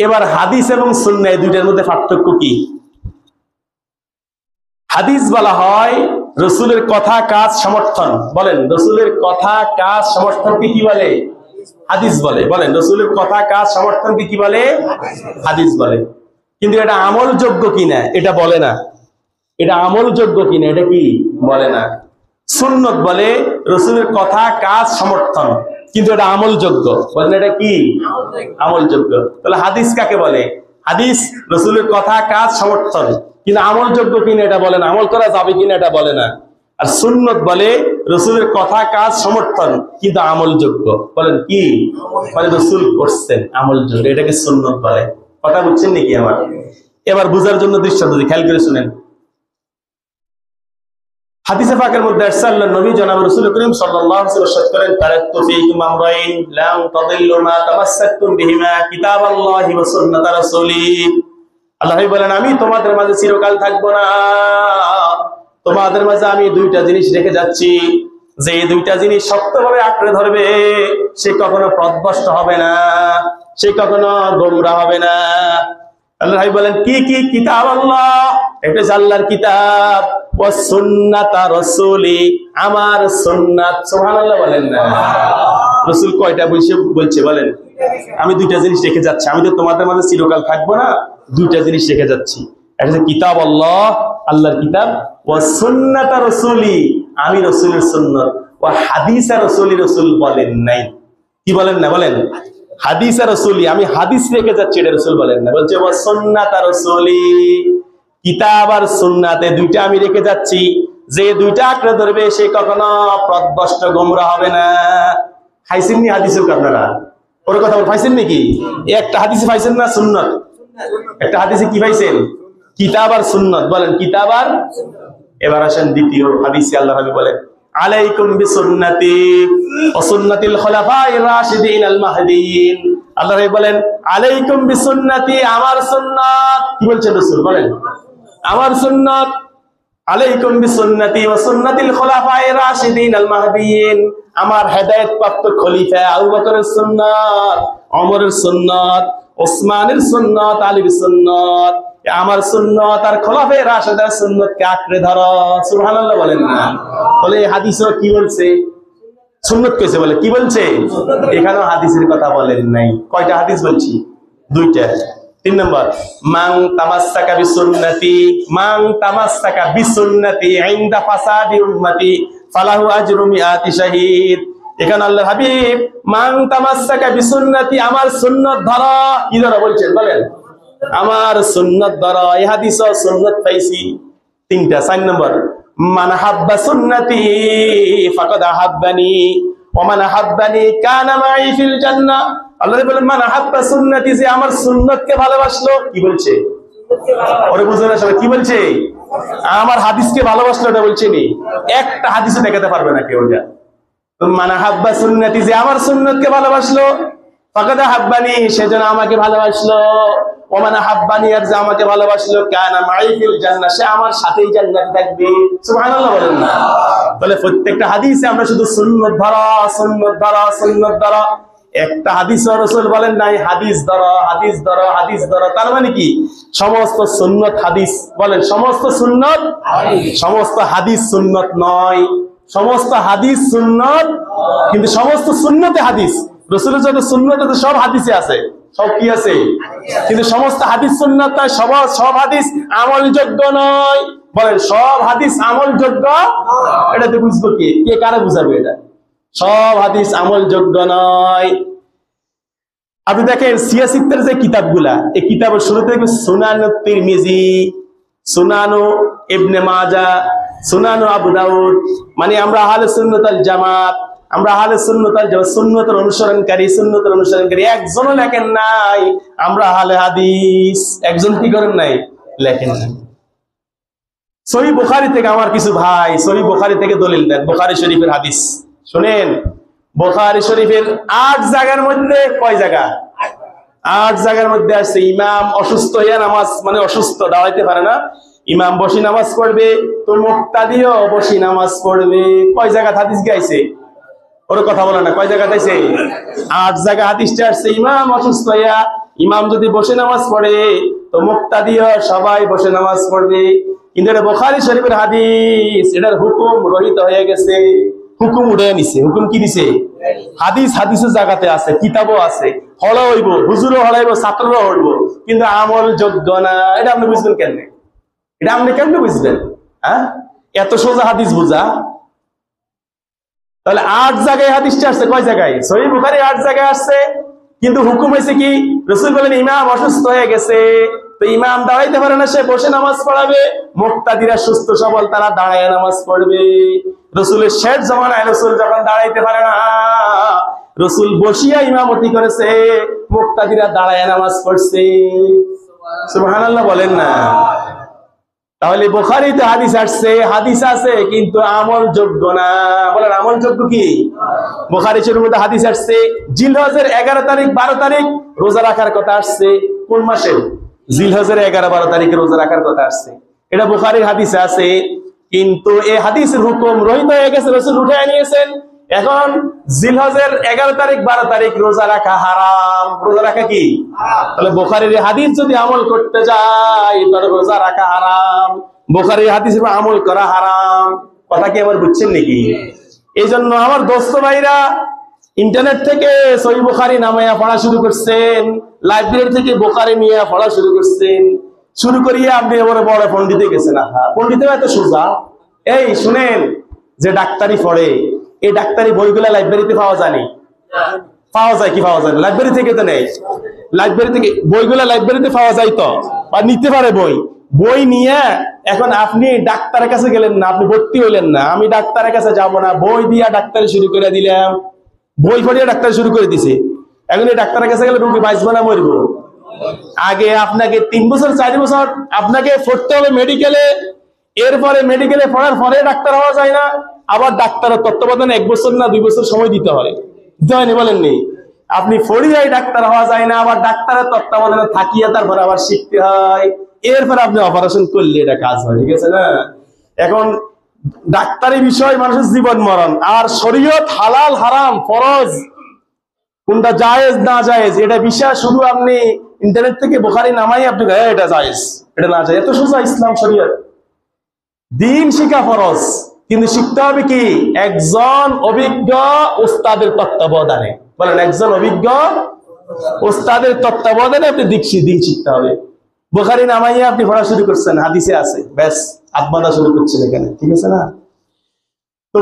এবার হাদিস এবং সুন্নাহ এই দুইটার মধ্যে পার্থক্য কি? হাদিস বলা হয় রাসূলের কথা কাজ সমর্থন। বলেন, রাসূলের কথা কাজ সমর্থনকে কি বলে? হাদিস বলে। বলেন, রাসূলের কথা কাজ সমর্থনকে কি বলে? হাদিস বলে। কিন্তু এটা আমলযোগ্য কিনা এটা বলে না। এটা আমলযোগ্য কিনা এটা কি বলে না। সুন্নত বলে রাসূলের কথা কাজ সমর্থন, কিন্তু এটা আমলযোগ্য। বলেন, এটা কি? আমলযোগ্য। তাহলে হাদিস কাকে বলে? হাদিস রাসূলের কথা কাজ সমর্থন, কিন্তু আমলযোগ্য কিনা এটা বলে না, আমল করা যাবে কিনা এটা বলে না। আর সুন্নত বলে রাসূলের কথা কাজ সমর্থন, কিন্তু আমলযোগ্য। বলেন কি? মানে রাসূল করছেন, আমলযোগ্য, এটাকে সুন্নত বলে। কথা বুঝছেন নাকি আমার? এবার বুঝার জন্য দৃষ্টান্ত দিই, খেয়াল করে শুনেন। হাদিসে পাকের মধ্যে আল্লাহর নবী জনাব রাসূল করিম সাল্লাল্লাহু আলাইহি ওয়াসাল্লাম ইরশাদ করেন, তারাকতু ফীকুম আমরাইন লা তাদিল্লু মা তামাসসাকতুম বিহিমা কিতাবাল্লাহি ওয়া সুন্নাত রাসূলি। আল্লাহ বলেন, আমি তোমাদের মাঝে চিরকাল থাকবো না। তোমাদের মাঝে আমি দুইটা জিনিস রেখে যাচ্ছি, যে দুইটা জিনিস শক্তভাবে আঁকড়ে ধরবে সে কখনো পথভ্রষ্ট হবে না, সে কখনো গোমরা হবে না। আল্লাহ বলেন কি কি? কিতাব আল্লাহ, এটা আল্লাহর কিতাব, ওয়া সুন্নাত রাসূলি, আমার সুন্নাত। সুবহানাল্লাহ বলেন না? রাসূল কয়টা বলছে বলেন? আমি দুইটা জিনিস রেখে যাচ্ছি, আমি তো তোমাদের মাঝে চিরকাল থাকবো না, দুইটা জিনিস রেখে যাচ্ছি। একটা হচ্ছে কিতাব আল্লাহ, আল্লাহর কিতাব, ওয়া সুন্নাত রাসূলি, আমি রাসূলের সুন্নাত, ওয়া হাদিস রাসূলি। রাসূল বলেন নাই, কি বলেন না? বলেন হাদিস রাসূলি, আমি হাদিস রেখে যাচ্ছি, এটা রাসূল বলেন না। বলছে ওয়া সুন্নাত রাসূলি, কিতাব আর সুন্নাতে দুইটা আমি রেখে যাচ্ছি, যে দুইটা আঁকড়ে ধরবে সে কখনো পথভ্রষ্ট গোমরা হবে না। খাইছেন নি হাদিসের? আপনারা ওর কথা পাইছেন নাকি? একটা হাদিসে পাইছেন না সুন্নাত? একটা হাদিসে কি পাইছেন? কিতাব আর সুন্নাত। বলেন কিতাব আর। এবার আসেন দ্বিতীয় হাদিসে আল্লাহ নবী বলেন, আলাইকুম বিসুন্নতি ওয়া সুন্নাতিল খুলাফায়ে রাশিদিন আল মাহদিয়িন। আল্লাহ নবী বলেন আলাইকুম বিসুন্নতি, আমার সুন্নাত। কি বলছেন রাসূল? বলেন আমার সুন্নাত। আলাইকুম বিসুন্নতি ওয়া সুন্নাতিল খুলাফায়ে রাশিদিন আল মাহদিয়িন, আমার হেদায়েত প্রাপ্ত খলিফা আবু বকরের সুন্নাত, ওমরের সুন্নাত, ওসমানের সুন্নাত, আলীর সুন্নাত, আমার সুন্নাত আর খোলাফায়ে রাশিদের সুন্নাতকে আঁকড়ে ধরো। সুবহানাল্লাহ বলেন না? বলে হাদিসে কি বলছে? সুন্নাত কইছে। বলে কি বলছে? এখানেও হাদিসের কথা বলেন নাই। কয়টা হাদিস বলছি? দুইটা। 3 নম্বর, মান তামাসসাকা বিসুন্নতি, মান তামাসসাকা বিসুন্নতি ইনদা ফাসাদি উম্মতি ফালাহু আজরু মিআতি শাহীদ। এখানে আল্লাহর হাবিব মান তামাসসাকা বিসুন্নতি, আমার সুন্নাত ধরো। কি ধরো বলছেন? বলেন আমার সুন্নাত ধরো। এই হাদিসে সুন্নাত পাইছি 3টা। 4 নম্বর, মান হাব্বা সুন্নতি ফাকাদ আহাব্বানি ওয়া মান আহাব্বানি কানা মাই ফিল জান্নাহ। আল্লাহ বলেন মান হাব্বা সুন্নতি, যে আমার সুন্নাতকে ভালোবাসলো। কি বলছে? ওরে বুঝলেন না সবাই? কি বলছে? আমার হাদিসকে ভালোবাসলো, এটা বলছে নি। একটা হাদিসে দেখাতে পারবে না কেউ। এটা মান হাব্বা সুন্নতি, যে আমার সুন্নাতকে ভালোবাসলো, ফাকাদ আহাব্বানি, সেজন্য আমাকে ভালোবাসলো, ওয়া মান আহাব্বানি, আর যে আমাকে ভালোবাসলো, কানা মাই ফিল জান্নাহ, সে আমার সাথেই জান্নাতে থাকবে। সুবহানাল্লাহ বলেন না? তাহলে প্রত্যেকটা হাদিসে আমরা শুধু সুন্নাত ধরা, সুন্নাত ধরা, সুন্নাত ধরা। একটা হাদিস রাসূল বলেন নাই হাদিস ধরো, হাদিস ধরো, হাদিস ধরো। তার মানে কি? সমস্ত সুন্নাত হাদিস। বলেন সমস্ত সুন্নাত হাদিস। সমস্ত হাদিস সুন্নাত নয়। সমস্ত হাদিস সুন্নাত, কিন্তু সমস্ত সুন্নতে হাদিস। রাসূলের যত সুন্নাত আছে সব হাদিসে আছে। সব কি আছে? কিন্তু সমস্ত হাদিস সুন্নাত নয়। সব হাদিস আমলযোগ্য নয়। বলেন সব হাদিস আমলযোগ্য? এটাতে বুঝবো কে? কে কারে বুঝাবে এটা? সব হাদিস আমলযোগ্য নয়। আপনি দেখেন সিয়াসিত্তের যে কিতাবগুলা, এই কিতাবের শুরুতে দেখবেন সুনানু তিরমিজি, সুনানু ইবনে মাজাহ, সুনানু আবু দাউদ। মানে আমরা আহলে সুন্নাত ওয়াল জামাত, আমরা আহলে সুন্নাত ওয়াল জামাত, সুন্নতের অনুসরণকারী একজনও লেখেন নাই আমরা আহলে হাদিস। একজন কি করেন নাই? লেখেন নাই। সহিহ বুখারী থেকে আমার কিছু ভাই সহিহ বুখারী থেকে দলিল দেন। বুখারী শরীফের হাদিস শুনেন। বুখারী শরীফের 8 জায়গার মধ্যে, কয় জায়গা? 8 জায়গার মধ্যে আছে ইমাম অসুস্থ হইয়া নামাজ, মানে অসুস্থ, দাঁড়াইতে পারে না, ইমাম বসি নামাজ পড়বে, তো মুক্তাদিও বসি নামাজ পড়বে। কয় জায়গা হাদিস গাইছে? ওর কথা বলে না। কয় জায়গা গাইছে? 8 জায়গা হাদিসটা আসছে। ইমাম অসুস্থ হইয়া ইমাম যদি বসে নামাজ পড়ে তো মুক্তাদিও সবাই বসে নামাজ পড়বে। কিন্তু এটা বুখারী শরীফের হাদিস, এটার হুকুম রহিত হয়ে গেছে, হুকুম উঠে নিছে। হুকুম কি দিছে? হাদিস হাদিসের জায়গাতে আছে, কিতাবও আছে, হলা হইব, হুজুরও হলাইব, ছাত্ররাও হইব, কিন্তু আমল যোগ্য না। এটা আপনি বুঝবেন কেমনে? এটা আপনি কেমনে বুঝবেন? হ্যাঁ, এত সোজা হাদিস বুঝা? তাহলে 8 জায়গায় হাদিসটা আসছে। কয় জায়গায়? সহিহ বুখারী 8 জায়গায় আসছে, কিন্তু হুকুম হয়েছে কি? রাসূল বলেন ইমাম অসুস্থ হয়ে গেছে, তো ইমাম দাঁড়াইতে পারে না, সে বসে নামাজ পড়াবে। মুক্তাদিরা সুস্থ সবল, তারা দাঁড়ায় নামাজ পড়বে। রাসূলের শেষ জামানায় রাসূল যখন দাঁড়াইতে পারে না, রাসূল বসিয়া ইমামতি করেছে, মুক্তাদিরা দাঁড়ায় নামাজ পড়ছে। সুবহানাল্লাহ বলেন না? তাহলে বুখারীতে হাদিস আসছে, হাদিস আছে, কিন্তু আমল যোগ্য না। বলেন আমল যোগ্য কি? বুখারী শরীফের মধ্যে হাদিস আসছে জিলহজের 11 তারিখ 12 তারিখ রোজা রাখার কথা আসছে। কোন মাসে? জিলহজের 11-12 তারিখে রোজা রাখার কথা আসছে, এটা বুখারীর হাদিসে আছে। কিন্তু এই হাদিসের হুকুম রহিত হয়ে গেছে, রাসূল উঠায় নিয়েছেন। এখন জিলহজের 11 তারিখ 12 তারিখ রোজা রাখা হারাম। রোজা রাখা কি? তাহলে বুখারীর হাদিস যদি আমল করতে যাই তাহলে রোজা রাখা হারাম, বুখারীর হাদিসের আমল করা হারাম। কথা কি আবার বুঝছেন নাকি? এই জন্য আমার দোস্ত ভাইরা ইন্টারনেট থেকে সহিহ বুখারী নামায়া পড়া শুরু করছেন, লাইব্রেরি থেকে বুখারী নিয়ে পড়া শুরু করছেন, শুরু করিয়ে আপনি এবার বড় পণ্ডিতে গেছেন। পণ্ডিতে এত সোজা? এই শুনেন, যে ডাক্তারি পড়ে, এই ডাক্তারি বইগুলা লাইব্রেরিতে পাওয়া যায়নি? পাওয়া যায় কি? পাওয়া যায়? লাইব্রেরি থেকে তো নেই। লাইব্রেরি থেকে বইগুলা লাইব্রেরিতে পাওয়া যায় তো, বা নিতে পারে বই। বই নিয়ে এখন আপনি ডাক্তারের কাছে গেলেন না, আপনি ভর্তি হইলেন না, আমি ডাক্তারের কাছে যাব না, বই দিয়া ডাক্তারি শুরু করে দিলাম, বই পড়িয়ে ডাক্তার শুরু করে দিছে। এখন এই ডাক্তারের কাছে গেলে রোগী বাঁচবো না মরব? আগে আপনাকে 3 বছর 4 বছর আপনাকে পড়তে হবে মেডিকেলে, এরপরে মেডিকেলে পড়ার পরে ডাক্তার হওয়া যায় না, আবার ডাক্তারের তত্ত্বাবধানে 1 বছর না 2 বছর সময় দিতে হয়। হয়নি বলেননি? আপনি ফড়িয়াই ডাক্তার হওয়া যায় না, আবার ডাক্তারের তত্ত্বাবধানে থাকিয়া তারপর আবার শিখতে হয়, এরপর আপনি অপারেশন করলে এটা কাজ হয়। ঠিক আছে না? এখন ডাক্তারি বিষয় মানুষের জীবন মরণ, আর শরীয়ত হালাল হারাম ফরজ কোনটা জায়েজ না জায়েজ এটা বিষয় শুধু আপনি ইন্টারনেট থেকে বুখারী নামাই আপনি এটা জায়েজ এটা না জায়েজ, এত সোজা ইসলাম শরীয়ত। দিন শিখা ফরজ, কিন্তু শিখতে হবে কি? একজন অভিজ্ঞ উস্তাদের তত্ত্বাবধানে। বলেন, একজন অভিজ্ঞ উস্তাদের তত্ত্বাবধানে আপনি দিন শিখতে হবে। বুখারী নামাইয়া আপনি পড়া শুরু করছেন, হাদিসে আছে, ব্যাস আত্মাদা শুরু করছেন এখানে। ঠিক আছে না? তো